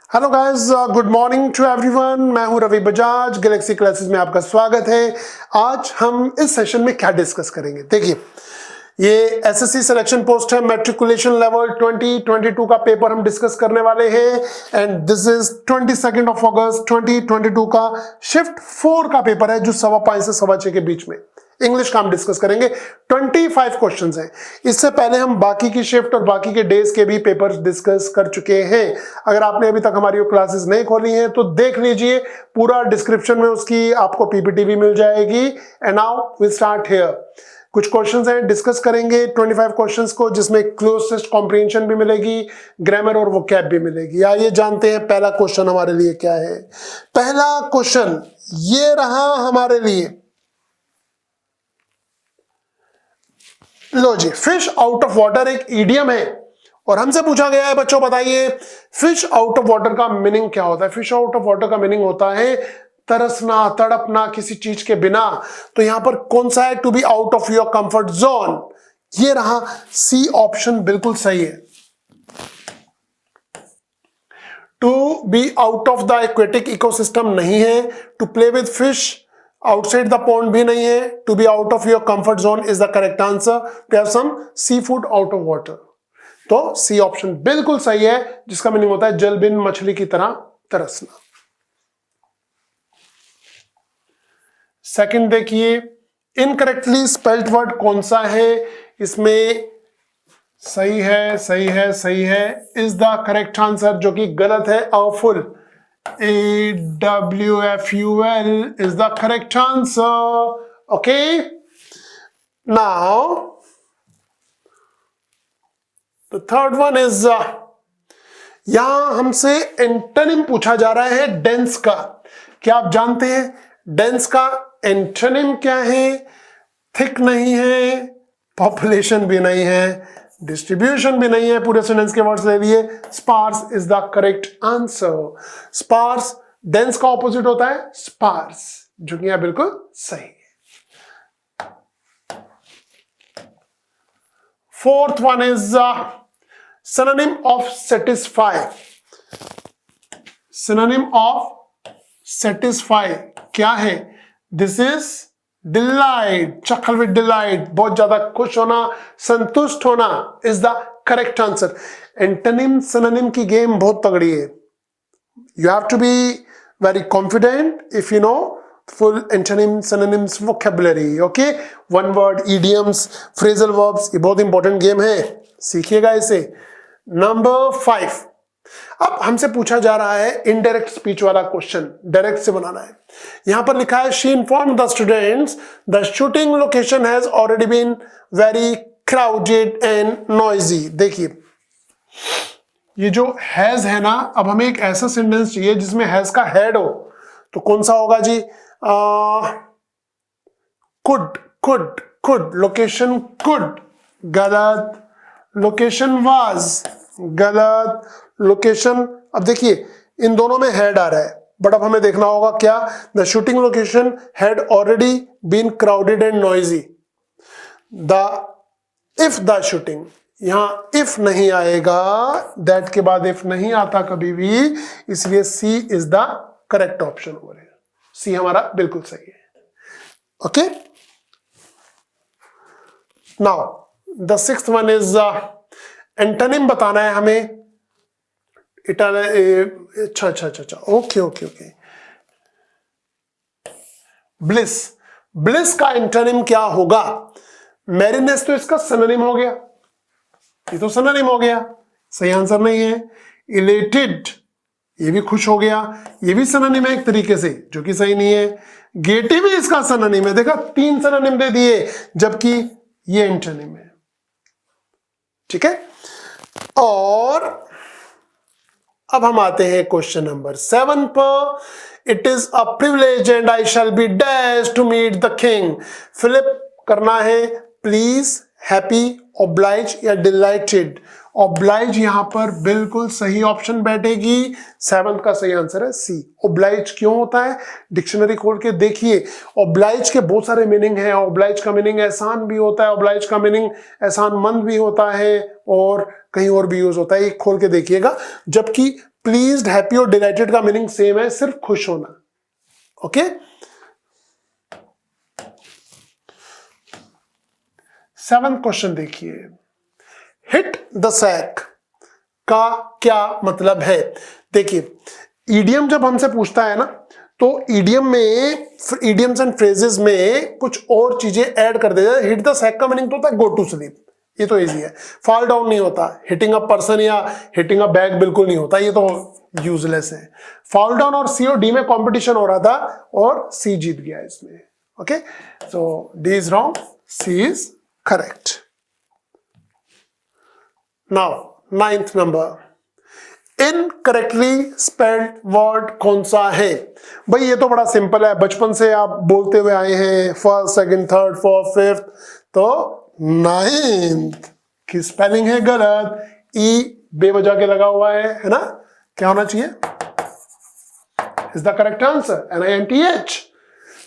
Hello guys, good morning to everyone. मैं हूं Ravi Bajaj, Galaxy classes में आपका स्वागत है। आज हम इस सेशन में क्या डिस्कस करेंगे, देखिए ये एसएससी सिलेक्शन पोस्ट है, मैट्रिकुलेशन लेवल 2022 का पेपर हम डिस्कस करने वाले हैं। एंड दिस इज 22 अगस्त 2022 का शिफ्ट 4 का पेपर है, जो 5:15 से 6:15 के बीच में इंग्लिश का हम डिस्कस करेंगे। 25 क्वेश्चंस हैं। इससे पहले हम बाकी की शिफ्ट और बाकी के डेज के भी पेपर डिस्कस कर चुके हैं। अगर आपने अभी तक हमारी वो क्लासेस नहीं खोली हैं तो देख लीजिए, पूरा डिस्क्रिप्शन में उसकी आपको पीपीटी भी मिल जाएगी। And now we start here. कुछ क्वेश्चंस हैं, डिस्कस करेंगे 25 क्वेश्चंस को, जिसमें क्लोजेस्ट कॉम्प्रिहेंशन भी मिलेगी, ग्रामर और वोकैब भी मिलेगी। आइए जानते हैं पहला क्वेश्चन हमारे लिए क्या है। पहला क्वेश्चन ये रहा हमारे लिए। लो जी, फिश आउट ऑफ वाटर एक इडियम है और हमसे पूछा गया है, बच्चों बताइए फिश आउट ऑफ वाटर का मीनिंग क्या होता है। फिश आउट ऑफ वाटर का मीनिंग होता है तरसना, तड़पना किसी चीज के बिना। तो यहां पर कौन सा है? To be out of your comfort zone. ये रहा सी ऑप्शन, बिल्कुल सही है। To be out of the aquatic ecosystem नहीं है। To play with fish outside the pond भी नहीं है। To be out of your comfort zone is the correct answer. To have some seafood out of water. तो C option बिल्कुल सही है, जिसका मीनिंग होता है जल बिन मछली की तरह तरसना। सेकंड देखिए, इनकरेक्टली स्पेल्ड वर्ड कौन सा है? इसमें सही है, सही है, सही है इज द करेक्ट आंसर, जो कि गलत है। अवफुल, AWFUL is the correct answer. Okay. Now the third one is यहां हमसे एंटोनिम पूछा जा रहा है डेंस का। क्या आप जानते हैं डेंस का एंटोनिम क्या है? थिक नहीं है, पॉपुलेशन भी नहीं है, डिस्ट्रीब्यूशन भी नहीं है। पूरे सेंटेंस के वर्ड्स ले लिए। Sparse is the correct answer. Sparse dense का ऑपोजिट होता है स्पार्स, जो कि यहां बिल्कुल सही है। Fourth one is synonym of satisfy. Synonym of satisfy क्या है? This is delight, chuckle with delight, बहुत ज्यादा खुश होना, संतुष्ट होना is the correct answer. Antonym synonym की गेम बहुत तगड़ी है। You have to be very confident if you know full antonym synonyms vocabulary. okay, one word idioms, phrasal verbs, ये बहुत इंपॉर्टेंट गेम है, सीखिएगा इसे। नंबर 5, अब हमसे पूछा जा रहा है इनडायरेक्ट स्पीच वाला क्वेश्चन, डायरेक्ट से बनाना है। यहां पर लिखा है she informed the students the shooting location has already been very crowded and noisy. देखिए ये जो हैज है ना, अब हमें एक ऐसा सेंटेंस चाहिए जिसमें हैज का हेड हो, तो कौन सा होगा जी? Could, could, could, location could, गलत। लोकेशन वाज, गलत। लोकेशन, अब देखिए इन दोनों में हेड आ रहा है, बट अब हमें देखना होगा क्या? The shooting location had already been crowded and noisy. The if the shooting, यहां इफ नहीं आएगा, दैट के बाद इफ नहीं आता कभी भी, इसलिए सी इज द करेक्ट ऑप्शन हो रहा है। सी हमारा बिल्कुल सही है। Okay, now the sixth one is antonym बताना है हमें। अच्छा अच्छा अच्छा अच्छा, okay okay okay. Bliss, bliss का एंटोनिम क्या होगा? मैरीनेस तो इसका सिनोनिम हो गया, ये तो सिनोनिम हो गया, सही आंसर नहीं है। इलेटेड, ये भी खुश हो गया, ये भी सिनोनिम है एक तरीके से, जो कि सही नहीं है। गेटी भी इसका सिनोनिम है, देखा 3 सिनोनिम दे दिए, जबकि ये एंटोनिम है। ठीक है, और अब हम आते हैं क्वेश्चन नंबर 7 पर। It is a privilege and I shall be dash to meet the king. Fill up करना है प्लीज, हैप्पी, ऑब्लाइज या डिलाइटेड। ऑब्लाइज यहां पर बिल्कुल सही ऑप्शन बैठेगी। 7th का सही आंसर है सी। ऑब्लाइज क्यों होता है, डिक्शनरी खोल के देखिए। ऑब्लाइज के बहुत सारे मीनिंग हैं। ऑब्लाइज का मीनिंग एहसान भी होता है, ऑब्लाइज का मीनिंग एहसानमंद भी होता है, और कहीं और भी यूज होता है, एक खोल के देखिएगा। जबकि प्लीज्ड, हैप्पी और डिलाइटेड का मीनिंग सेम है, सिर्फ खुश होना। ओके, 7th क्वेश्चन देखिए, हिट द सैक का क्या मतलब है। देखिए, ईडियम जब हमसे पूछता है ना, तो ईडियम में, ईडियम्स एंड फ्रेजेस में कुछ और चीजें ऐड कर देते हैं। हिट द सैक का मीनिंग तो होता है गो टू स्लीप, ये तो इजी है। फॉल डाउन नहीं होता। हिटिंग अ पर्सन या हिटिंग अ बैग बिल्कुल नहीं होता, ये तो यूजलेस है। फॉल डाउन और सी और डी में कॉम्पिटिशन हो रहा था और सी जीत गया इसमें। Okay, so D is wrong, C is correct. Now 9th number, incorrectly spelled word कौन सा है। भाई ये तो बड़ा सिंपल है, बचपन से आप बोलते हुए आए हैं, first, second, third, fourth, fifth, तो 9th की स्पेलिंग है गलत। ई बेवजह के लगा हुआ है ना, क्या होना चाहिए, is the correct answer NINTH।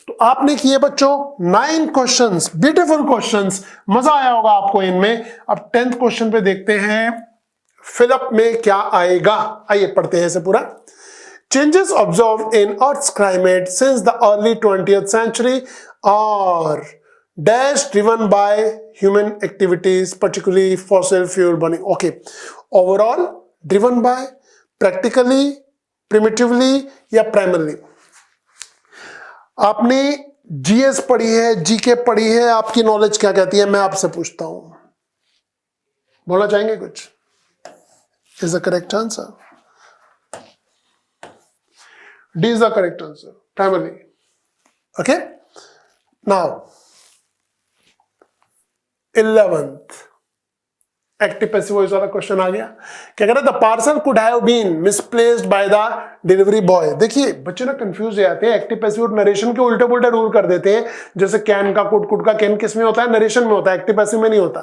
तो आपने किए बच्चों 9 क्वेश्चंस, ब्यूटीफुल क्वेश्चंस, मजा आया होगा आपको इनमें। अब 10th क्वेश्चन पे देखते हैं फिलअप में क्या आएगा। आइए पढ़ते हैं इसे पूरा। Changes observe in earth's climate since the early 20th century are dash driven by human activities particularly fossil fuel burning. Okay, overall, driven by, practically, primitively या प्राइमरली। आपने जीएस पढ़ी है, जीके पढ़ी है, आपकी नॉलेज क्या कहती है, मैं आपसे पूछता हूं, बोलना चाहेंगे कुछ। Is the correct answer, D is the correct answer, primary. Okay, now 11th active passive voice वाला क्वेश्चन आ गया। क्या कह रहा है, the parcel could have been misplaced by the delivery boy. देखिए बच्चे ना कंफ्यूज हो जाते हैं, एक्टिव पैसिव और नरेशन के उल्टे पुल्टे रूल कर देते हैं। जैसे कैन का कुड, कुड का कैन किस में होता है, नरेशन में होता है, एक्टिव पैसिव में नहीं होता।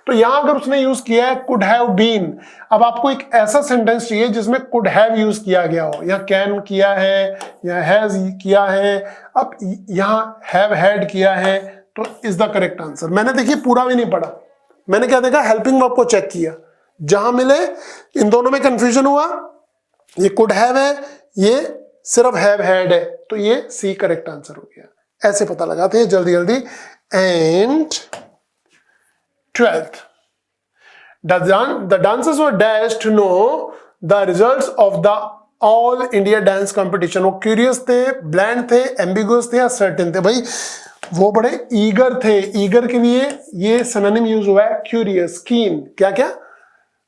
तो यहां अगर उसने यूज किया है कुड हैव बीन, अब आपको एक ऐसा सेंटेंस चाहिए जिसमें कुड हैव यूज किया गया हो, या कैन किया है या हैज किया है, अब यहां हैव हैड किया है, तो इज द करेक्ट आंसर। मैंने देखिए पूरा भी नहीं पढ़ा, मैंने क्या देखा, हेल्पिंग वर्ब को चेक किया, जहां मिले इन दोनों में कंफ्यूजन हुआ, ये कुड हैव है, ये सिर्फ हैव हैड है, तो ये सी करेक्ट आंसर हो गया। ऐसे पता लगाते हैं जल्दी जल्दी। And 12th, the dancers were dash to know the results of the all India dance competition. वो क्यूरियस थे, ब्लैंड थे, एम्बिगुअस थे या सर्टेन थे। भाई वो बड़े ईगर थे। ईगर के लिए ये सिनोनिम यूज हुआ है क्यूरियस, कीन। क्या क्या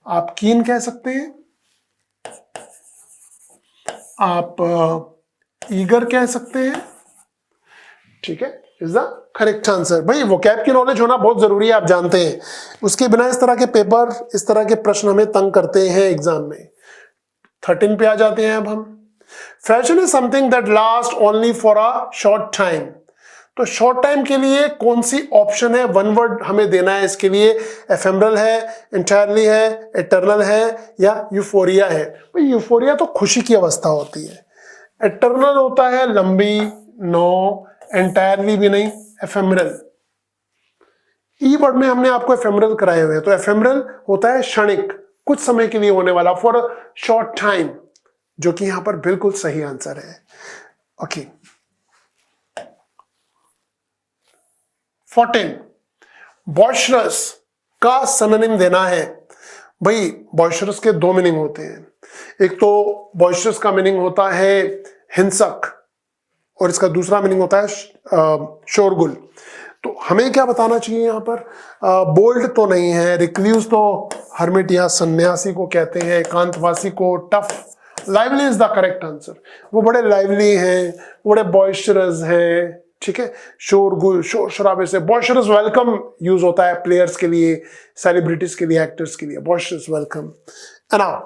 आप कीन कह सकते हैं, आप ईगर कह सकते हैं, ठीक है, इज द करेक्ट आंसर। भाई वोकैब की नॉलेज होना बहुत जरूरी है, आप जानते हैं, उसके बिना इस तरह के पेपर, इस तरह के प्रश्न हमें तंग करते हैं एग्जाम में। 13 पे आ जाते हैं अब हम। Fashion is something that last only for a short time. तो शॉर्ट टाइम के लिए कौन सी ऑप्शन है, वन वर्ड हमें देना है इसके लिए। एफेमरल है, एंटायरली है, एटर्नल है या यूफोरिया है। भाई यूफोरिया तो खुशी की अवस्था होती है, एटर्नल होता है लंबी, नो, एंटायरली भी नहीं, एफेमरल। ई वर्ड में हमने आपको एफेमरल कराए हुए हैं, तो एफेमरल होता है क्षणिक, कुछ समय के लिए होने वाला, फॉर अ शॉर्ट टाइम, जो कि यहां पर बिल्कुल सही आंसर है। ओके, 14, बॉयशरस का सिनोनिम देना है। भाई बॉयशरस के दो मीनिंग होते हैं, एक तो बॉयशरस का मीनिंग होता है हिंसक, और इसका दूसरा मीनिंग होता है शोरगुल। तो हमें क्या बताना चाहिए यहाँ पर, बोल्ड तो नहीं है, रिक्ल्यूज तो हर्मिट या सन्यासी को कहते हैं, एकांतवासी को tough, lively is the correct answer. वो बड़े लाइवली हैं, बड़े बॉयशरस हैं, ठीक है, शोरगुल, शोर शराबे से। बॉयशरस वेलकम यूज होता है प्लेयर्स के लिए, सेलिब्रिटीज के लिए, एक्टर्स के लिए, boisterous welcome. And now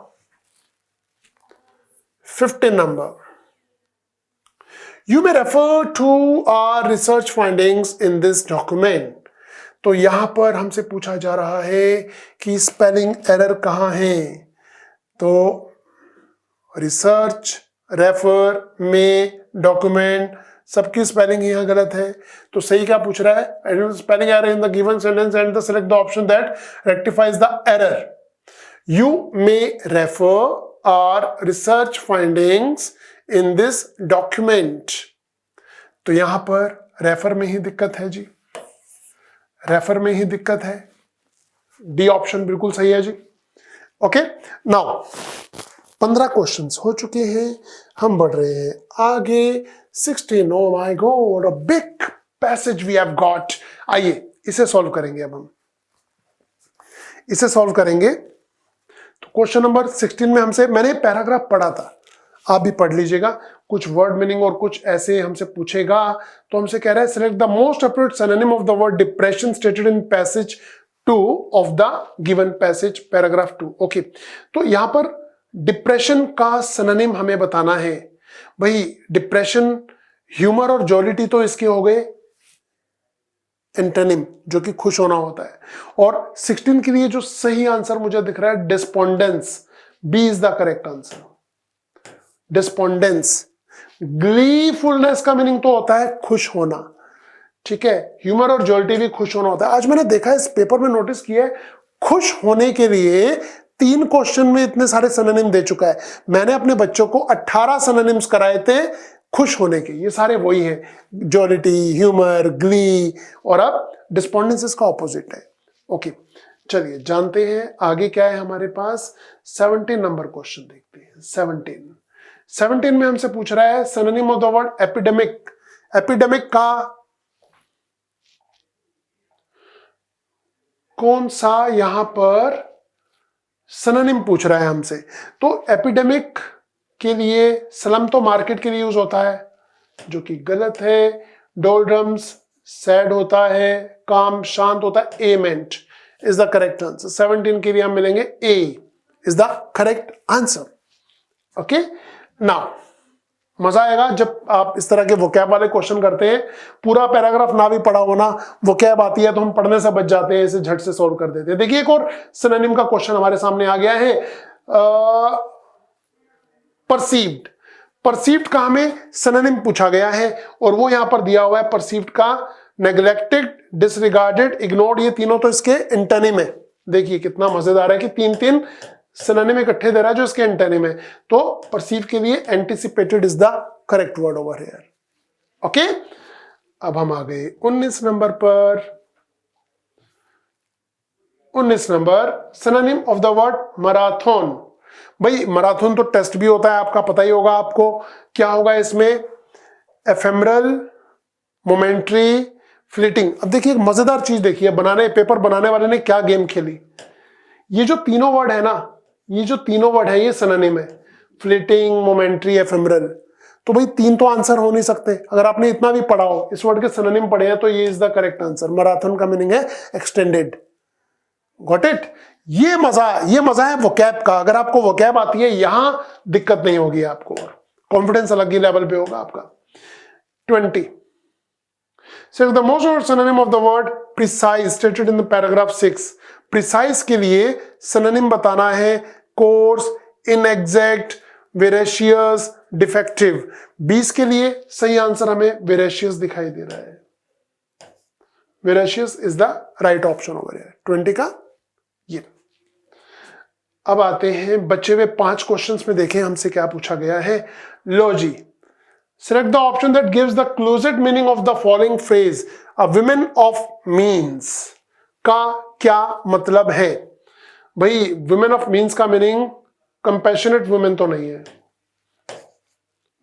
15 number, you may refer to our research findings in this document। तो यहां पर हमसे पूछा जा रहा है कि स्पेलिंग एरर कहां है। तो रिसर्च, रेफर, में, डॉक्यूमेंट, सबकी स्पेलिंग यहां गलत है। तो सही क्या पूछ रहा है, spelling error in the given sentence and the select the option that rectifies the error. You may refer our research findings in this document. तो यहां पर रेफर में ही दिक्कत है जी, रेफर में ही दिक्कत है। डी ऑप्शन बिल्कुल सही है जी। ओके, नाउ 15 क्वेश्चंस हो चुके हैं, हम बढ़ रहे हैं आगे। 16, oh my god, a big passage we have got. आइए इसे सॉल्व करेंगे। अब हम इसे सॉल्व करेंगे। तो क्वेश्चन नंबर 16 में हमसे, मैंने पैराग्राफ पढ़ा था, आप भी पढ़ लीजिएगा। कुछ वर्ड मीनिंग और कुछ ऐसे हमसे पूछेगा। तो हमसे कह रहा है select the most appropriate synonym of the word depression stated in passage 2 of the given passage, paragraph 2। Okay, तो यहां पर डिप्रेशन का सिनोनिम हमें बताना है। भाई डिप्रेशन, ह्यूमर और जॉलिटी तो इसके हो गए एंटोनिम, जो कि खुश होना होता है। और 16 के लिए जो सही आंसर मुझे दिख रहा है despondence, B is the correct answer. Despondence, gleefulness का मीनिंग तो होता है खुश होना, ठीक है। ह्यूमर और जॉलिटी भी खुश होना होता है। आज मैंने देखा है इस पेपर में, नोटिस किया है, खुश होने के लिए 3 क्वेश्चन में इतने सारे सिनोनिम दे चुका है। मैंने अपने बच्चों को 18 सिनोनिम्स कराए थे खुश होने के, ये सारे वही हैं, जॉलिटी, ह्यूमर, ग्ली, और अब डिस्पोंडेंस इसका ऑपोजिट है। ओके, चलिए जानते हैं आगे क्या है हमारे पास। 17 नंबर क्वेश्चन देखते हैं। 17 में हमसे पूछ रहा है synonym of the word epidemic. Epidemic का कौन सा यहां पर सिनोनिम पूछ रहा है हमसे। तो एपिडेमिक के लिए स्लम तो मार्केट के लिए यूज होता है, जो कि गलत है। डोल्ड्रम्स सैड होता है, काम शांत होता है। Ament is the correct answer. 17 के लिए हम मिलेंगे A is the correct answer. Okay, now मजा आएगा जब आप इस तरह के वोकैब वाले क्वेश्चन करते हैं। पूरा पैराग्राफ ना भी पढ़ा हो ना, वोकैब आती है तो हम पढ़ने से बच जाते हैं, इसे झट से सॉल्व कर देते हैं। देखिए एक और सिनोनिम का क्वेश्चन हमारे सामने आ गया है। परसीव्ड, परसीव्ड का हमें सिनोनिम पूछा गया है और वो यहां पर दिया हुआ है। परसीव्ड का नेग्लेक्टेड, डिसरिगार्डेड, इग्नोर्ड, ये तीनों तो इसके एंटोनिम है। देखिए कितना मजेदार है कि 3-3 सिनोनिम इकट्ठे दे रहा है जो इसके एंटोनिम है। तो परसीव के लिए anticipated is the correct word over here. Okay, अब हम आ गए 19 नंबर पर। 19 number, synonym of the word marathon. भाई मैराथन तो टेस्ट भी होता है, आपका पता ही होगा आपको। क्या होगा इसमें, एफेमरल, मोमेंट्री, फ्लीटिंग। अब देखिए एक मजेदार चीज देखिए, पेपर बनाने वाले ने क्या गेम खेली। ये जो तीनों वर्ड है ना, ये जो तीनों वर्ड है ये सिनोनिम है, फ्लीटिंग, मोमेंट्री, एफेमरल। तो भाई 3 तो आंसर हो नहीं सकते। अगर आपने इतना भी पढ़ा हो, इस वर्ड के सिनोनिम पढ़े हैं, तो ये is the correct answer. Marathon का मीनिंग है एक्सटेंडेड। Got it. ये मजा है वोकैब का। अगर आपको वोकैब आती है, यहां दिक्कत नहीं होगी आपको, कॉन्फिडेंस अलग ही लेवल पे होगा आपका। 20, so the most synonym of the word precise stated in the paragraph 6। precise के लिए synonym बताना है कोर्स, inexact, veracious, defective। 20 के लिए सही आंसर हमें veracious दिखाई दे रहा है। veracious is the right option over here। 20 का ये। अब आते हैं बचे हुए 5 क्वेश्चंस में, देखें हमसे क्या पूछा गया है। लो जी, select the option that gives the closest meaning of the following phrase। a woman of means का क्या मतलब है। भाई women of means का मीनिंग compassionate women तो नहीं है,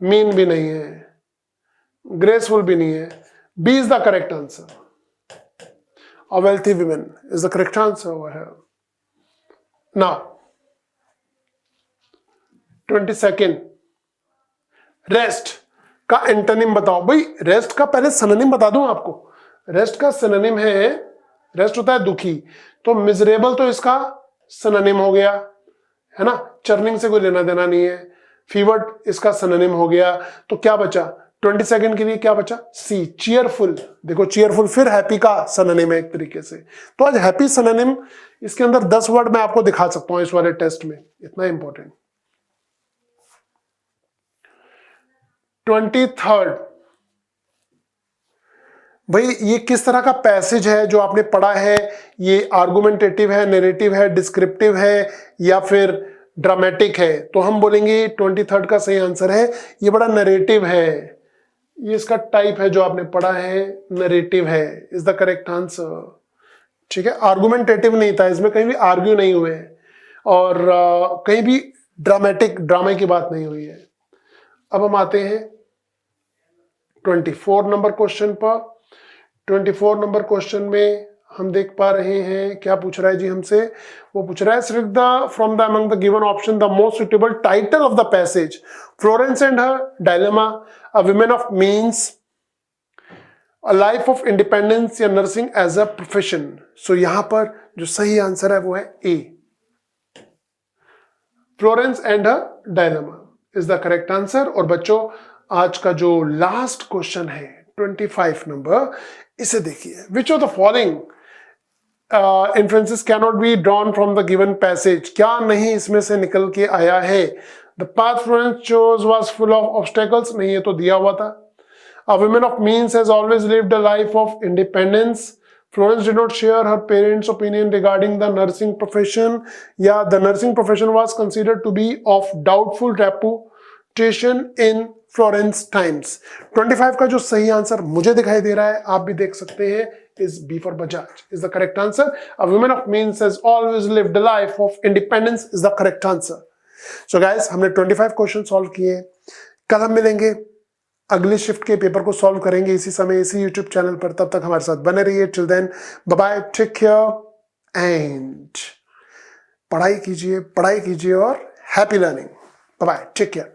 mean भी नहीं है, graceful भी नहीं है। B is the correct answer। a wealthy woman is the correct answer over here। now 22nd, rest का एंटोनिम बताओ। भाई रेस्ट का पहले सिनोनिम बता दूं आपको। रेस्ट का सिनोनिम है, रेस्ट होता है दुखी, तो मिजरेबल तो इसका सिनोनिम हो गया है ना, चर्निंग से कोई लेना देना नहीं है। फीवर्ड इसका सिनोनिम हो गया, तो क्या बचा, 22 के लिए क्या बचा? सी, चीयरफुल। देखो चीयरफुल फिर हैप्पी का सिनोनिम है एक तरीके से। तो आज हैप्पी सिनोनिम, इसके अंदर 10 वर्ड मैं आपको दिखा सकता हूं इस वाले टेस्ट में, इतना इंपॉर्टेंट। 23rd, भाई ये किस तरह का पैसेज है जो आपने पढ़ा है? ये आर्गुमेंटेटिव है, नैरेटिव है, डिस्क्रिप्टिव है या फिर ड्रामेटिक है? तो हम बोलेंगे 23rd का सही आंसर है, ये बड़ा नैरेटिव है। ये इसका टाइप है जो आपने पढ़ा है, नैरेटिव है, इज द करेक्ट आंसर। ठीक है, आर्गुमेंटेटिव नहीं था, इसमें कहीं भी आर्ग्यू नहीं हुए और कहीं भी ड्रामे की बात नहीं हुई है। अब हम आते हैं 24 नंबर क्वेश्चन पर। 24 नंबर क्वेश्चन में हम देख पा रहे हैं क्या पूछ रहा है जी हमसे। वो पूछ रहा है select the from the among the given option the most suitable title of the passage, Florence and her dilemma, a women of means, a life of independence या nursing as a profession. So यहां पर जो सही answer है वो है A, Florence and her dilemma is the correct answer. और बच्चों आज का जो लास्ट क्वेश्चन है 25 नंबर, इसे देखिए। Which of the following influences can not be drawn from the given passage? क्या नहीं इसमें से निकल के आया है? The path Florence chose was full of obstacles, नहीं ये तो दिया हुआ था। A woman of means has always lived a life of independence. Florence did not share her parents' opinion regarding the nursing profession. Yeah, the nursing profession was considered to be of doubtful reputation in Florence times. 25 का जो सही answer मुझे दिखाई दे रहा है, आप भी देख सकते हैं, is B for Bajaj is the correct answer. A woman of means has always lived a life of independence is the correct answer. So guys, हमने 25 क्वेश्चन सॉल्व किए। कल हम मिलेंगे, अगले शिफ्ट के पेपर को सॉल्व करेंगे इसी समय इसी यूट्यूब चैनल पर। तब तक हमारे साथ बने रहिए। Till then bye bye, take care and पढ़ाई कीजिए और happy learning. Bye bye, take care.